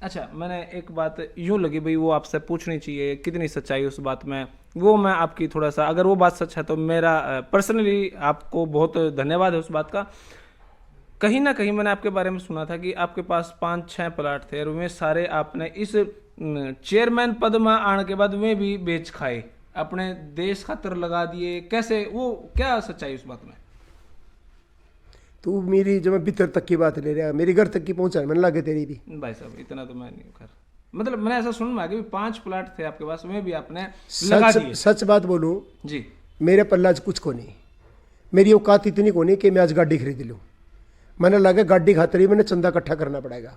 अच्छा, मैंने एक बात यूं लगी भाई वो आपसे पूछनी चाहिए, कितनी सच्चाई उस बात में, वो मैं आपकी थोड़ा सा, अगर वो बात सच है तो मेरा पर्सनली आपको बहुत धन्यवाद है उस बात का। कहीं ना कहीं मैंने आपके बारे में सुना था कि आपके पास 5-6 प्लाट थे और वे सारे आपने इस चेयरमैन पद में आने के बाद वे भी बेच खाए, अपने देश खातर लगा दिए, कैसे, वो क्या सच्चाई उस बात में? तू मेरी जो मैं भीतर तक की बात ले रहा है, मेरी घर तक की पहुंचा मैंने लगे तेरी भी। भाई साहब इतना तो मैं नहीं कर, मतलब मैंने ऐसा सुन में आ गया 5 प्लाट थे आपके पास, वे भी आपने लगा दिए। सच बात बोलूं जी, मेरे पल्ला आज कुछ को नहीं, मेरी औकात इतनी को नहीं कि मैं आज गाड़ी खरीद लूँ। मैंने लगा गाड़ी खातिर ही मैंने चंदा इकट्ठा करना पड़ेगा।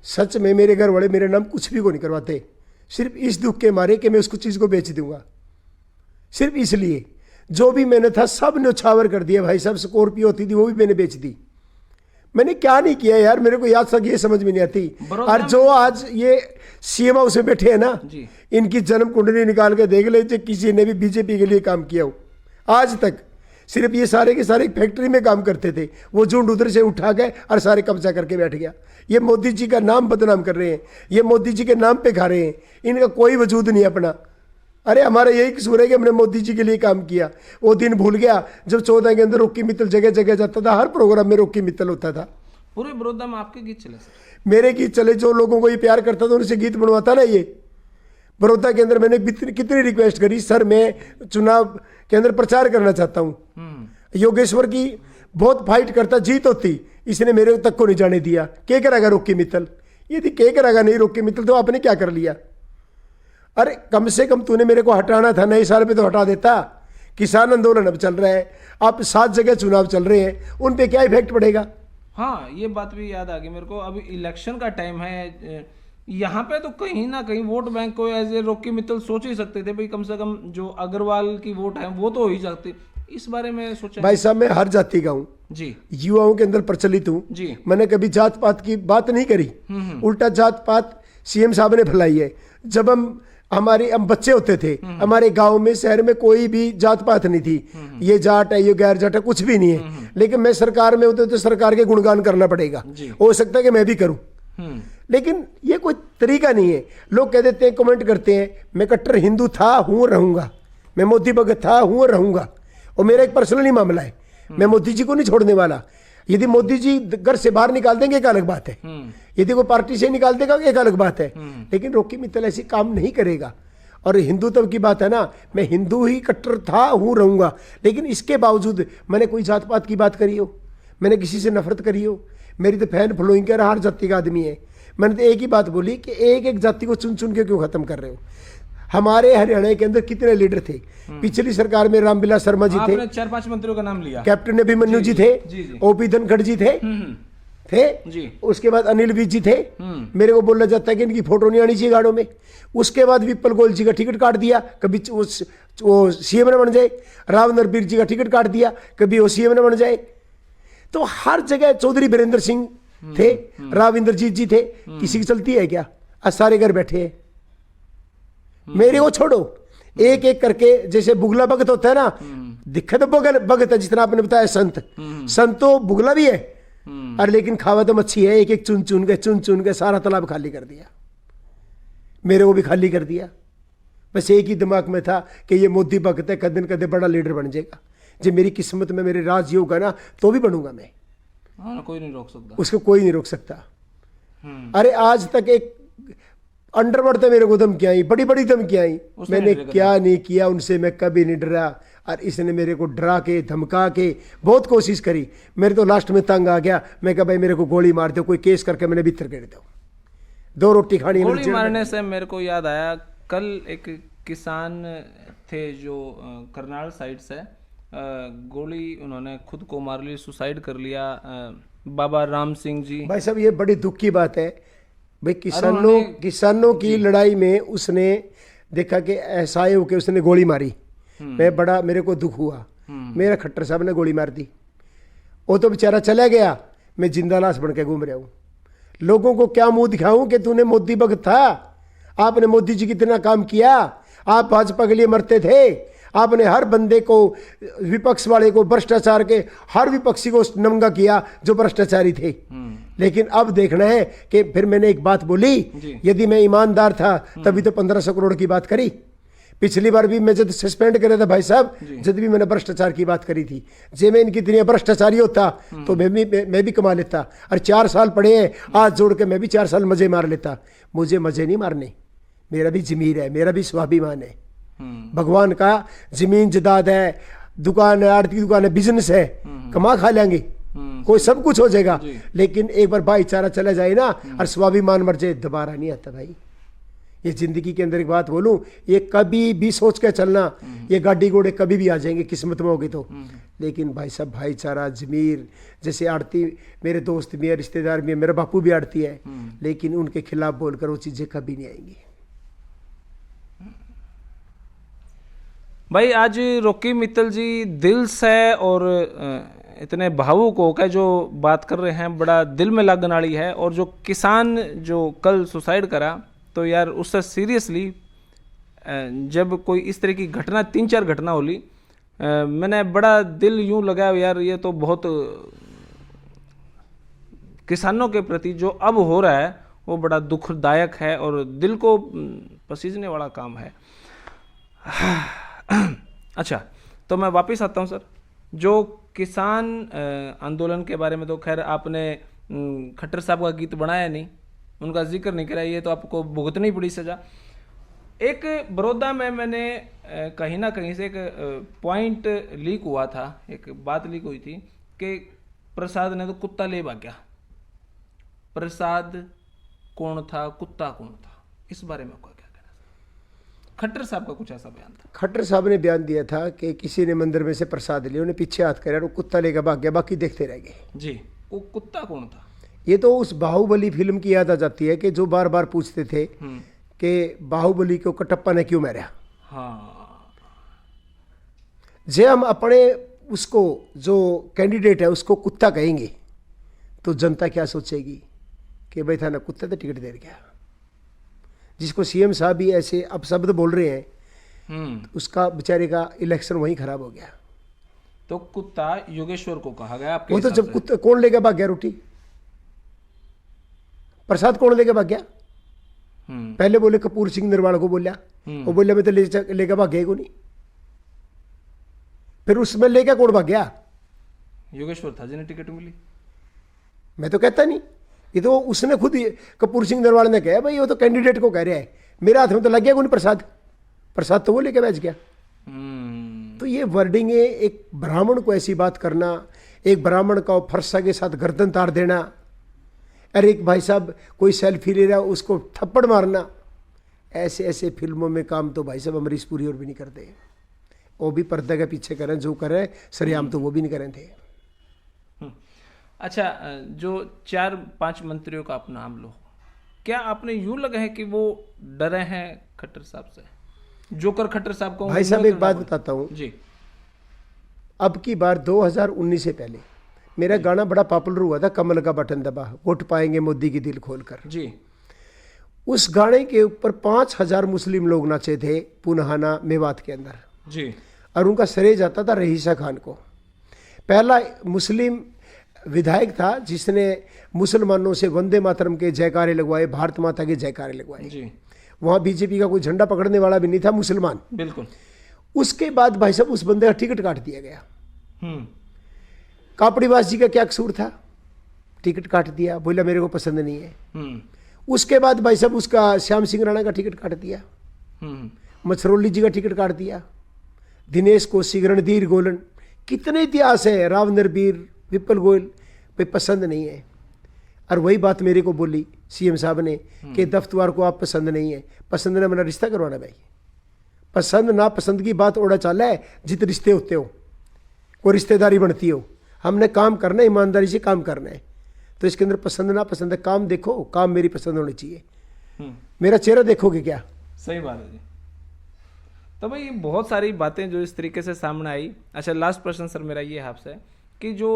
सच में मेरे घर वाले मेरे नाम कुछ भी को नहीं करवाते, सिर्फ इस दुख के मारे कि मैं उसको चीज़ को बेच दूंगा। सिर्फ इसलिए जो भी मैंने था सब ने उछावर कर दिया। भाई साहब स्कॉर्पियो होती थी वो भी मैंने बेच दी। मैंने क्या नहीं किया यार, मेरे को याद तक ये समझ में नहीं आती। और जो आज ये सीएम हाउस में बैठे हैं ना, इनकी जन्म कुंडली निकाल के देख ले जो किसी ने भी बीजेपी के लिए काम किया हो आज तक। सिर्फ ये सारे के सारे फैक्ट्री में काम करते थे, वो झुंड उधर से उठा गए और सारे कब्जा करके बैठ गया। ये मोदी जी का नाम बदनाम कर रहे हैं, ये मोदी जी के नाम पे खा रहे हैं, इनका कोई वजूद नहीं अपना। अरे हमारा यही कसूर है कि हमने मोदी जी के लिए काम किया। वो दिन भूल गया जब 14 के अंदर रॉकी मित्तल जगह जगह जाता था, हर प्रोग्राम में रॉकी मित्तल होता था। पूरे बड़ौदा में आपके गीत चले सर? मेरे गीत चले, जो लोगों को ये प्यार करता था उनसे गीत बनवाता ना। ये बड़ौदा के अंदर मैंने कितनी रिक्वेस्ट करी, सर मैं चुनाव के अंदर प्रचार करना चाहता हूँ। योगेश्वर की बहुत फाइट करता, जीत होती, इसने मेरे तक को नहीं जाने दिया। क्या करेगा रॉकी मित्तल? यदि क्या करेगा नहीं रॉकी मित्तल तो आपने क्या कर लिया? अरे कम से कम तूने मेरे को हटाना था, नए साल पे तो हटा देता। किसान आंदोलन अब चल रहा है, अब 7 जगह चुनाव चल रहे हैं, उन पे क्या इफेक्ट पड़ेगा? हाँ, ये बात भी याद आ गई मेरे को। अभी इलेक्शन का टाइम है, यहाँ पे तो कहीं ना कहीं वोट बैंक को एज ए रॉकी मित्तल सोच ही सकते थे भाई, कम से कम जो अग्रवाल की वोट है वो तो हो ही सकती। इस बारे में सोचा? भाई साहब मैं हर जाति का हूँ जी, युवाओं के अंदर प्रचलित हूँ जी। मैंने कभी जात पात की बात नहीं करी, उल्टा जात पात सीएम साहब ने फैलाई है। जब हम बच्चे होते थे, हमारे गांव में शहर में कोई भी जात पात नहीं थी, ये जाट है ये गैर जाट है कुछ भी नहीं है। लेकिन मैं सरकार में होते तो सरकार के गुणगान करना पड़ेगा, हो सकता है कि मैं भी करूं, लेकिन ये कोई तरीका नहीं है। लोग कह देते हैं, कमेंट करते हैं, मैं कट्टर हिंदू था हूं रहूंगा, मैं मोदी भगत था हूं रहूंगा, और मेरा एक पर्सनली मामला है, मैं मोदी जी को नहीं छोड़ने वाला। यदि मोदी जी घर से बाहर निकाल देंगे एक अलग बात है, यदि कोई पार्टी से निकाल देगा एक अलग बात है, लेकिन रॉकी मित्तल ऐसी काम नहीं करेगा। और हिंदुत्व की बात है ना, मैं हिंदू ही कट्टर था हूं रहूंगा, लेकिन इसके बावजूद मैंने कोई जात पात की बात करी हो, मैंने किसी से नफरत करी हो? मेरी तो फैन फॉलोइंग कर हर जाति का आदमी है। मैंने तो एक ही बात बोली कि एक एक जाति को चुन चुन के क्यों खत्म कर रहे हो? हमारे हरियाणा के अंदर कितने लीडर थे? पिछली सरकार में रामविलास शर्मा जी थे, 4-5 मंत्रियों का नाम लिया, कैप्टन अभिमन्यु जी थे, ओपी धनखड़ जी थे जी। उसके बाद अनिल विज जी थे। मेरे को बोला जाता है कि इनकी फोटो नहीं आनी चाहिए गाड़ों में। उसके बाद विप्पल गोयल जी का टिकट काट दिया, कभी वो सीएम न बन जाए। राव नरबीर जी का टिकट काट दिया, कभी वो सीएम न बन जाए। तो हर जगह चौधरी बीरेंद्र सिंह थे, राव इंद्रजीत जी थे, किसी की चलती है क्या? आज सारे घर बैठे हैं। मेरे को छोड़ो, एक एक करके जैसे बुगला भगत होता है ना, दिक्कत भगत है जितना आपने बताया संत तो बुगला भी है, और लेकिन खावा तो मच्छी है। एक एक चुन चुन के सारा तालाब खाली कर दिया, मेरे को भी खाली कर दिया। बस एक ही दिमाग में था कि ये मोदी भगत है, कदे न कदे बड़ा लीडर बन जाएगा। जब मेरी किस्मत में मेरे राज ये होगा ना तो भी बनूंगा मैं। हाँ, कोई नहीं रोक सकता उसको, कोई नहीं रोक सकता। अरे आज तक एक अंडरवर्ल्ड थे मेरे को धमकियां आई, बड़ी बड़ी धमकियां आई, मैंने क्या नहीं किया उनसे, मैं कभी नहीं डरा। और इसने मेरे को डरा के धमका के बहुत कोशिश करी, मेरे तो लास्ट में तंग आ गया। मैं कहा भाई मेरे को गोली मार दो, कोई केस करके मैंने भीतर कर दो, 2 रोटी खानी। गोली मारने से मेरे को याद आया, कल एक किसान थे जो करनाल साइड से, गोली उन्होंने खुद को मार ली, सुसाइड कर लिया, बाबा राम सिंह जी। भाई साहब ये बड़ी दुख की बात है भाई, किसानों की लड़ाई में उसने देखा कि ऐसा होकर उसने गोली मारी। मैं बड़ा, मेरे को दुख हुआ, मेरा खट्टर साहब ने गोली मार दी। वो तो बेचारा चला गया, मैं जिंदा लाश बन के घूम रहा हूँ। लोगों को क्या मुंह दिखाऊं कि तूने मोदी भगत था, आपने मोदी जी कितना काम किया, आप भाजपा के लिए मरते थे, आपने हर बंदे को, विपक्ष वाले को, भ्रष्टाचार के हर विपक्षी को नंगा किया जो भ्रष्टाचारी थे। लेकिन अब देखना है कि फिर मैंने एक बात बोली, यदि मैं ईमानदार था तभी तो 1500 करोड़ की बात करी। पिछली बार भी मैं जब सस्पेंड करे था भाई साहब, जब भी मैंने भ्रष्टाचार की बात करी थी, जे मैं इनकी इतनी भ्रष्टाचारी होता तो मैं भी कमा लेता। और 4 साल पड़े हैं, आज जोड़ के मैं भी 4 साल मजे मार लेता। मुझे मजे नहीं मारने, मेरा भी जमीर है, मेरा भी स्वाभिमान है। भगवान का जमीन जदाद है, दुकान है, आड़ती की दुकान है, बिजनेस है, कमा खा लेंगे, कोई सब कुछ हो जाएगा। लेकिन एक बार भाईचारा चला जाए ना और स्वाभिमान मर जाए, दोबारा नहीं आता भाई। ये जिंदगी के अंदर एक बात बोलूं, ये कभी भी सोच के चलना, ये गाड़ी घोड़े कभी भी आ जाएंगे किस्मत में होगी तो। लेकिन भाई साहब भाईचारा, जमीर, जैसे आड़ती मेरे दोस्त भी है, रिश्तेदार भी है, मेरा बापू भी आड़ती है, लेकिन उनके खिलाफ बोलकर वो चीजें कभी नहीं आएंगी। भाई आज रॉकी मित्तल जी दिल से और इतने भावुक होकर जो बात कर रहे हैं, बड़ा दिल में लगने वाली है। और जो किसान जो कल सुसाइड करा, तो यार उससे सीरियसली जब कोई इस तरह की घटना 3-4 घटना होली, मैंने बड़ा दिल यूं लगाया यार, ये तो बहुत किसानों के प्रति जो अब हो रहा है वो बड़ा दुखदायक है और दिल को पसीजने वाला काम है। अच्छा, तो मैं वापस आता हूं सर। जो किसान आंदोलन के बारे में तो खैर आपने खट्टर साहब का गीत बनाया नहीं, उनका जिक्र नहीं करा, ये तो आपको भुगतनी पड़ी सजा। एक बड़ौदा में मैंने कहीं ना कहीं से एक पॉइंट लीक हुआ था, एक बात लीक हुई थी कि प्रसाद ने तो कुत्ता ले भाग्या। प्रसाद कौन था, कुत्ता कौन था, इस बारे में आपका क्या कहना है? खट्टर साहब का कुछ ऐसा बयान था। खट्टर साहब ने बयान दिया था कि किसी ने मंदिर में से प्रसाद लिया, उन्हें पीछे हाथ कर कुत्ता लेकर भाग गया, बाकी देखते रह गए। जी, वो कुत्ता कौन था? ये तो उस बाहुबली फिल्म की याद आ जाती है कि जो बार बार पूछते थे कि बाहुबली को कटप्पा ने क्यों मारा। हाँ, जे हम अपने उसको जो कैंडिडेट है उसको कुत्ता कहेंगे तो जनता क्या सोचेगी कि भाई था ना कुत्ते तो टिकट दे गया। जिसको सीएम साहब भी ऐसे अपशब्द बोल रहे हैं, उसका बेचारे का इलेक्शन वहीं खराब हो गया। तो कुत्ता योगेश्वर को कहा गया आपके वो तो हिसाब जब से? कुत्ता कौन लेके भाग गया रोटी, प्रसाद कौन लेके भाग गया? पहले बोले कपूर सिंह निर्वाण को बोला, वो बोला मैं तो लेके भाग गया को नहीं। फिर उसमें लेके कौन भाग गया? योगेश्वर था जिन्हें टिकट मिली। मैं तो कहता नहीं, ये तो उसने खुद ही कपूर सिंह नरवाल ने कहा भाई वो तो कैंडिडेट को कह रहा है, मेरे हाथ में तो लग गया कौन प्रसाद, प्रसाद तो वो लेके बैठ गया। तो ये वर्डिंग है, एक ब्राह्मण को ऐसी बात करना, एक ब्राह्मण का फरसा के साथ गर्दन तार देना, अरे एक भाई साहब कोई सेल्फी ले रहा उसको थप्पड़ मारना, ऐसे ऐसे फिल्मों में काम तो भाई साहब अमरीश पुरी और भी नहीं करते। वो भी पर्दा के पीछे करें जो करें, सरेआम तो वो भी नहीं करें थे। अच्छा, जो 4-5 मंत्रियों का आप नाम लो, क्या आपने यूं लगा है कि वो डरे हैं खट्टर साहब से? जोकर खट्टर साहब को भाई साहब एक बात बताता हूँ जी। अब की बार 2019 से पहले मेरा गाना बड़ा पॉपुलर हुआ था, कमल का बटन दबा वोट पाएंगे मोदी की दिल खोलकर जी। उस गाने के ऊपर 5000 मुस्लिम लोग नाचे थे पुनहाना मेवात के अंदर जी। और उनका श्रेय जाता था रहीसा खान को। पहला मुस्लिम विधायक था जिसने मुसलमानों से वंदे मातरम के जयकारे लगवाए, भारत माता के जयकारे लगवाए जी। वहां बीजेपी का कोई झंडा पकड़ने वाला भी नहीं था मुसलमान, बिल्कुल। उसके बाद भाई साहब उस बंदे का टिकट काट दिया गया। कापड़ीवास जी का क्या कसूर था, टिकट काट दिया, बोला मेरे को पसंद नहीं है। उसके बाद भाई साहब उसका श्याम सिंह राणा का टिकट काट दिया, मछरौली जी का टिकट काट दिया, दिनेश कौशिक, रणधीर गोलन, कितने इतिहास है, राव नरबीर, विपुल गोयल, भाई पसंद नहीं है। और वही बात मेरे को बोली सीएम साहब ने कि दफ्तवार को आप पसंद नहीं है, पसंद ना मेरा रिश्ता करवाना भाई। पसंद ना पसंद की बात ओढ़ा चाला है, जित रिश्ते होते हो कोई रिश्तेदारी बनती हो, हमने काम करना है, ईमानदारी से काम करना है। तो इसके अंदर पसंद ना पसंद है, काम देखो, काम मेरी पसंद होनी चाहिए। मेरा चेहरा देखोगे क्या? सही बात है जी। तो भाई बहुत सारी बातें जो इस तरीके से सामने आई। अच्छा, लास्ट प्रश्न सर मेरा ये है आपसे कि जो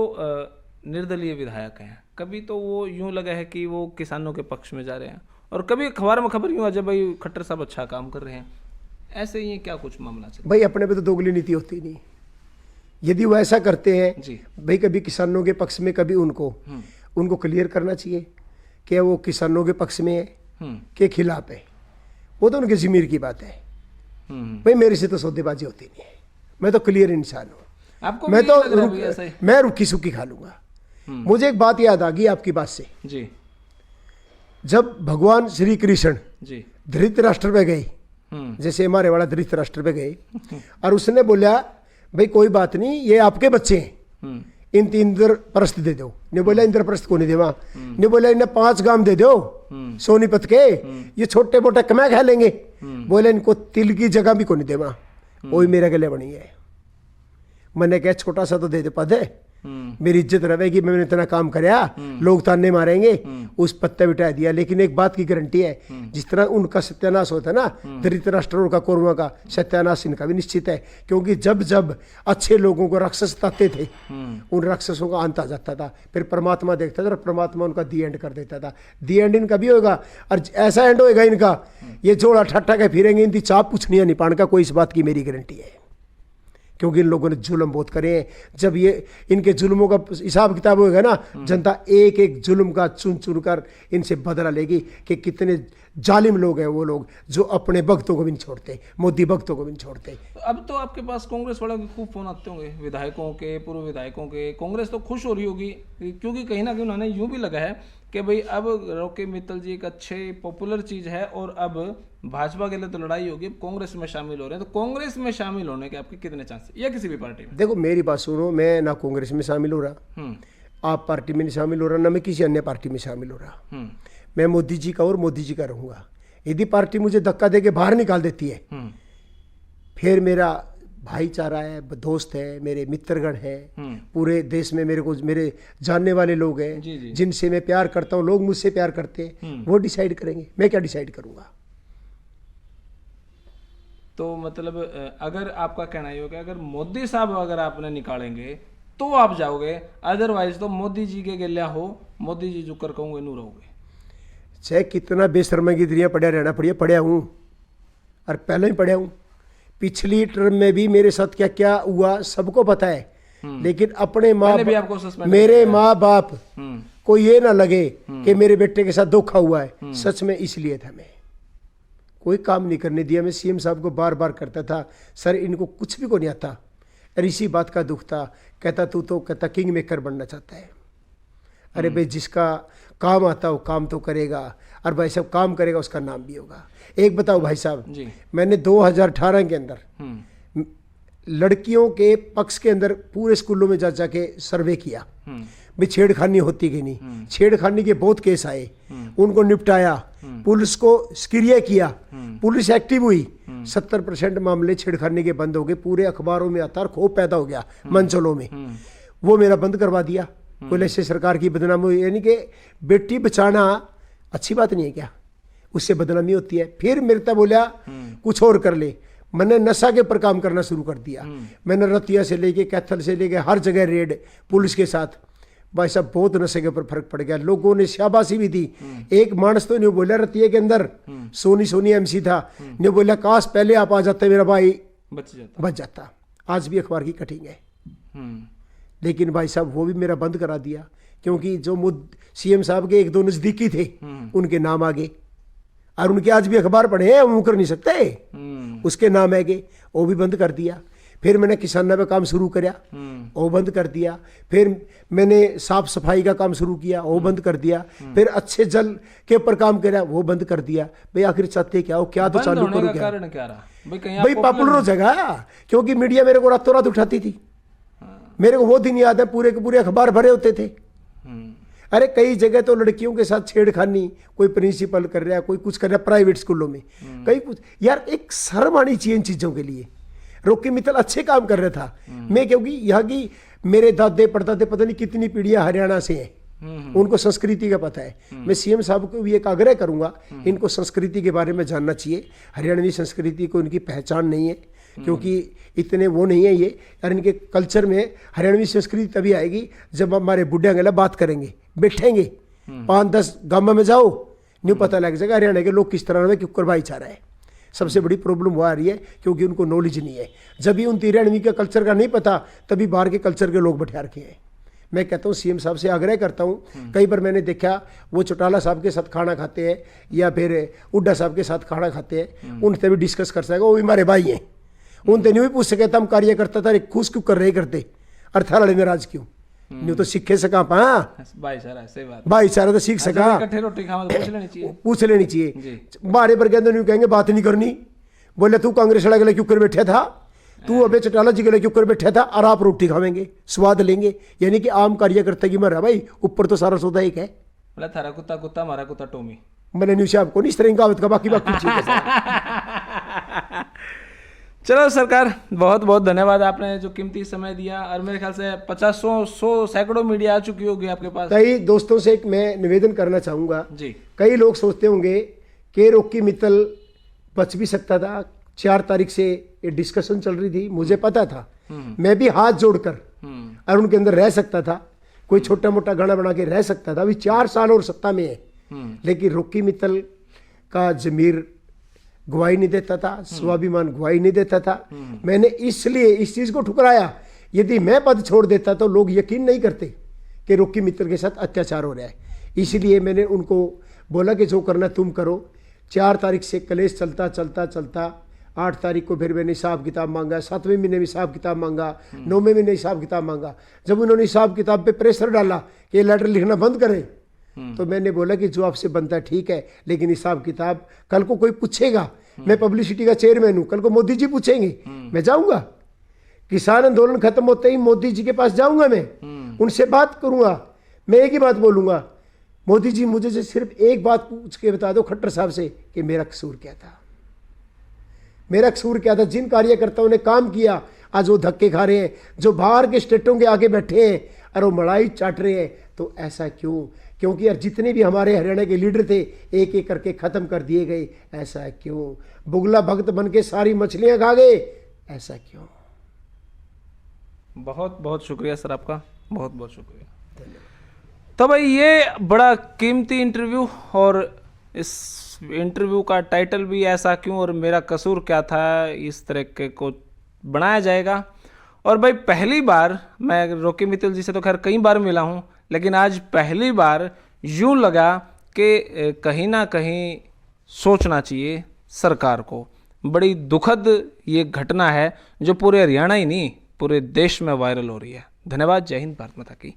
निर्दलीय विधायक हैं, कभी तो वो यूं लगा है कि वो किसानों के पक्ष में जा रहे हैं और कभी अखबार में खबर यूं आ जाए भाई खट्टर साहब अच्छा काम कर रहे हैं, ऐसे ही क्या कुछ मामला चल? भाई अपने पे तो दोगली नीति होती नहीं। यदि वो ऐसा करते हैं भाई कभी किसानों के पक्ष में कभी उनको, उनको क्लियर करना चाहिए कि वो किसानों के पक्ष में है के खिलाफ है। वो तो उनके ज़मीर की बात है। भाई मेरे से तो सौदेबाजी होती नहीं है, मैं तो क्लियर इंसान हूँ। आपको मैं भी तो लग रहा है भैया ऐसा ही? मैं रुखी सुखी खा लूंगा। मुझे एक बात याद आ गई आपकी बात से, जी जब भगवान श्री कृष्ण जी धृतराष्ट्र पे गए, जैसे हमारे वाला धृतराष्ट्र पे गए और उसने बोला भाई कोई बात नहीं, ये आपके बच्चे हैं, इन इंद्रप्रस्थ दे दो। ने बोला इंद्रप्रस्थ को नहीं देवा, ने बोला इन्हें 5 गांव दे दो सोनीपत के, ये छोटे मोटे कमा खा लेंगे। बोले इनको तिल की जगह भी को नहीं देवा, वही मेरे गले बनी है। मैंने कहा छोटा सा तो दे दे पद, मेरी इज्जत रहेगी, मैंने इतना काम कराया, लोग ताने मारेंगे, उस पत्ते बिठा दिया। लेकिन एक बात की गारंटी है, जिस तरह उनका सत्यानाश होता है ना धृतराष्ट्र और का कौरवों का, सत्यानाश इनका भी निश्चित है। क्योंकि जब जब अच्छे लोगों को राक्षस ताते थे, उन राक्षसों का अंत आ जाता था। फिर परमात्मा देखता था और परमात्मा उनका दी एंड कर देता था। दी एंड इनका भी होगा और ऐसा एंड होएगा इनका, ये जोड़ा ठट्ठा के फिरेंगे, इनकी चाप पूछनिया नहीं पान का, कोई इस बात की मेरी गारंटी है। क्योंकि इन लोगों ने जुल्म बहुत करे हैं। जब ये इनके जुल्मों का हिसाब किताब होगा ना, जनता एक एक जुल्म का चुन चुन कर इनसे बदला लेगी कि कितने जालिम लोग हैं वो लोग जो अपने भक्तों को भी नहीं छोड़ते, मोदी भक्तों को भी नहीं छोड़ते। अब तो आपके पास कांग्रेस वालों के खूब फोन आते होंगे, विधायकों के, पूर्व विधायकों के। कांग्रेस तो खुश हो रही होगी, क्योंकि कहीं ना कहीं उन्होंने यूं भी लगा है कि भाई अब रोके मित्तल जी एक अच्छे पॉपुलर चीज है और अब भाजपा के लिए तो लड़ाई होगी, अब कांग्रेस में शामिल हो रहे हैं। तो कांग्रेस में शामिल होने के आपके कितने चांस या किसी भी पार्टी में? देखो मेरी बात सुनो, मैं ना कांग्रेस में शामिल हो रहा, आप पार्टी में नहीं शामिल हो रहा, ना मैं किसी अन्य पार्टी में शामिल हो रहा। मैं मोदी जी का और मोदी जी का रहूंगा। यदि पार्टी मुझे धक्का दे के बाहर निकाल देती है, फिर मेरा भाईचारा है, दोस्त है, मेरे मित्रगण है, पूरे देश में मेरे को मेरे जानने वाले लोग हैं जिनसे मैं प्यार करता हूँ, लोग मुझसे प्यार करते हैं, वो डिसाइड करेंगे, मैं क्या डिसाइड करूंगा। तो मतलब अगर आपका कहना ये होगा अगर मोदी साहब अगर आपने निकालेंगे तो आप जाओगे, अदरवाइज तो मोदी जी के गलिया हो, मोदी जी जो कर कहूँगे नू रहोगे। चाहे कितना बेशर्मगी दुनिया पढ़ा रहना पड़िए, पढ़ा हूँ और पहले ही पढ़ा हूँ। पिछली टर्म में भी मेरे साथ क्या क्या हुआ सबको पता है। लेकिन अपने मेरे माँ बाप को ये ना लगे कि मेरे बेटे के साथ धोखा हुआ है, सच में इसलिए था मैं कोई काम नहीं करने दिया। मैं सीएम साहब को बार बार करता था, सर इनको कुछ भी को नहीं आता। और इसी बात का दुख था, कहता तू तो कहता किंग मेकर बनना चाहता है। अरे भाई जिसका काम आता हो काम तो करेगा, और भाई साहब काम करेगा उसका नाम भी होगा। एक बताओ भाई साहब, मैंने 2018 के अंदर लड़कियों के पक्ष के अंदर पूरे स्कूलों में जा जाके सर्वे किया भी छेड़खानी होती कि नहीं। छेड़खानी के बहुत केस आए, उनको निपटाया, पुलिस को सक्रिय किया, पुलिस एक्टिव हुई, 70% मामले छेड़खानी के बंद हो गए। पूरे अखबारों में आता और खूब पैदा हो गया मंचलों में, वो मेरा बंद करवा दिया। कोई ऐसे सरकार की बदनामी हुई, यानी कि बेटी बचाना अच्छी बात नहीं है क्या, उससे बदनामी होती है। फिर मेरे तब बोला कुछ और कर ले, मैंने नशा के ऊपर काम करना शुरू कर दिया। मैंने रतिया से लेके कैथल से लेके हर जगह रेड पुलिस के साथ। भाई साहब बहुत नशे के ऊपर फर्क पड़ गया, लोगों ने शाबाशी भी दी। एक मानस तो नहीं बोला रतिया के अंदर, सोनी एमसी था, नहीं बोला काश पहले आप आ जाते मेरा भाई बच जाता। आज भी अखबार की कटिंग है। लेकिन भाई साहब वो भी मेरा बंद करा दिया, क्योंकि जो सीएम साहब के 1-2 नजदीकी थे उनके नाम आ गए, और उनके आज भी अखबार पढ़े हैं, वो कर नहीं सकते, उसके नाम है गए, वो भी बंद कर दिया। फिर मैंने किसाना पे काम शुरू किया, वो बंद कर दिया। फिर मैंने साफ सफाई का काम शुरू किया, वो बंद कर दिया। फिर अच्छे जल के ऊपर काम किया, वो बंद कर दिया। भाई आखिर चाहते क्या हो, क्या तो चालू करो, क्या भाई पॉपुलर हो जाएगा। क्योंकि मीडिया मेरे को रातों रात उठाती थी। मेरे को वो दिन याद है, पूरे के पूरे अखबार भरे होते थे। अरे कई जगह तो लड़कियों के साथ छेड़खानी, कोई प्रिंसिपल कर रहा है, कोई कुछ कर रहा है प्राइवेट स्कूलों में, कई कुछ। यार एक शर्म आनी चाहिए इन चीजों के लिए। रोकी मित्तल अच्छे काम कर रहा था, मैं क्योंकि यहाँ की मेरे दादे परदादे पता नहीं कितनी पीढ़ियां हरियाणा से हैं, उनको संस्कृति का पता है। मैं सीएम साहब को भी एक आग्रह करूंगा, इनको संस्कृति के बारे में जानना चाहिए। हरियाणवी संस्कृति को इनकी पहचान नहीं है, क्योंकि इतने वो नहीं है ये। और इनके कल्चर में हरियाणवी संस्कृति तभी आएगी जब हमारे बुढ़िया गला बात करेंगे, बैठेंगे, 5-10 गांव में जाओ, न्यू पता लग जाएगा हरियाणा के लोग किस तरह में क्यों भाईचारा है। सबसे बड़ी प्रॉब्लम वो आ रही है क्योंकि उनको नॉलेज नहीं है। जब भी उन हरियाणवी के कल्चर का नहीं पता, तभी बाहर के कल्चर के लोग बैठा रखे हैं। मैं कहता हूँ सीएम साहब से आग्रह करता हूँ, कई बार मैंने देखा वो चौटाला साहब के साथ खाना खाते हैं या फिर हुड्डा साहब के साथ खाना खाते हैं, उनसे भी डिस्कस कर सकेगा, वो भी हमारे भाई हैं, उनसे नहीं भी पूछ सके हम कार्यकर्ता था खुश क्यों कर रहे करते अर्थालय में राज क्यों नहीं तो सीखे सका पा भाईचारा तो सीख सका, पूछ लेनी चाहिए। बारे पर कहते नहीं कहेंगे बात नहीं करनी, बोले तू कांग्रेस वाला गले क्यों कर बैठा था, तू अबे चौटाला जी गले क्यों कर बैठा था, और आप रोटी खावेंगे स्वाद लेंगे, यानी कि आम कार्यकर्ता की मर है भाई, ऊपर तो सारा सौदा एक है, थारा कुत्ता कुत्ता हमारा कुत्ता टोमी, मैंने न्यूज आपको नहीं इस तरह कहावत का बाकी चलो सरकार, बहुत बहुत धन्यवाद, आपने जो कीमती समय दिया, और मेरे ख्याल से 50-100 सैकड़ों मीडिया आ चुकी होगी आपके पास। कई दोस्तों से एक मैं निवेदन करना चाहूंगा जी, कई लोग सोचते होंगे कि रॉकी मित्तल बच भी सकता था, 4 तारीख से ये डिस्कशन चल रही थी, मुझे पता था, मैं भी हाथ जोड़कर और उनके अंदर रह सकता था, कोई छोटा मोटा गाना बना के रह सकता था, अभी 4 साल और सत्ता में है, लेकिन रॉकी मित्तल का जमीर गवाही नहीं देता था, स्वाभिमान गवाही नहीं देता था, मैंने इसलिए इस चीज को ठुकराया, यदि मैं पद छोड़ देता तो लोग यकीन नहीं करते कि रॉकी मित्तल के साथ अत्याचार हो रहा है, इसलिए मैंने उनको बोला कि जो करना तुम करो। 4 तारीख से कलेश चलता चलता चलता 8 तारीख को फिर मैंने हिसाब किताब मांगा, 7वें महीने में हिसाब किताब मांगा, 9वें महीने हिसाब किताब मांगा। जब उन्होंने हिसाब किताब पे प्रेशर डाला कि ये लेटर लिखना बंद करें, तो मैंने बोला कि जो आपसे बनता है ठीक है, लेकिन हिसाब किताब कल को कोई पूछेगा, मैं पब्लिसिटी का चेयरमैन हूं, कल को मोदी जी पूछेंगे, मैं जाऊंगा, किसान आंदोलन खत्म होते ही मोदी जी के पास जाऊंगा, मैं उनसे बात करूंगा, मैं एक ही बात बोलूंगा, मोदी जी मुझे से सिर्फ एक बात पूछ के बता दो खट्टर साहब से कि मेरा कसूर क्या था, मेरा कसूर क्या था। जिन कार्यकर्ताओं ने काम किया आज वो धक्के खा रहे हैं, जो बाहर के स्टेटों के आगे बैठे हैं और वो मलाई चाट रहे हैं, तो ऐसा क्यों? क्योंकि यार जितने भी हमारे हरियाणा के लीडर थे एक एक करके खत्म कर दिए गए, ऐसा क्यों? बुगला भक्त बन के सारी मछलियां खा गए, ऐसा क्यों? बहुत बहुत शुक्रिया सर आपका, बहुत बहुत शुक्रिया। तो भाई ये बड़ा कीमती इंटरव्यू, और इस इंटरव्यू का टाइटल भी ऐसा क्यों और मेरा कसूर क्या था, इस तरह के को बनाया जाएगा। और भाई पहली बार मैं रॉकी मित्तल जी से तो खैर कई बार मिला हूँ, लेकिन आज पहली बार यूं लगा कि कहीं ना कहीं सोचना चाहिए सरकार को। बड़ी दुखद ये घटना है जो पूरे हरियाणा ही नहीं पूरे देश में वायरल हो रही है। धन्यवाद। जय हिंद, भारत माता की।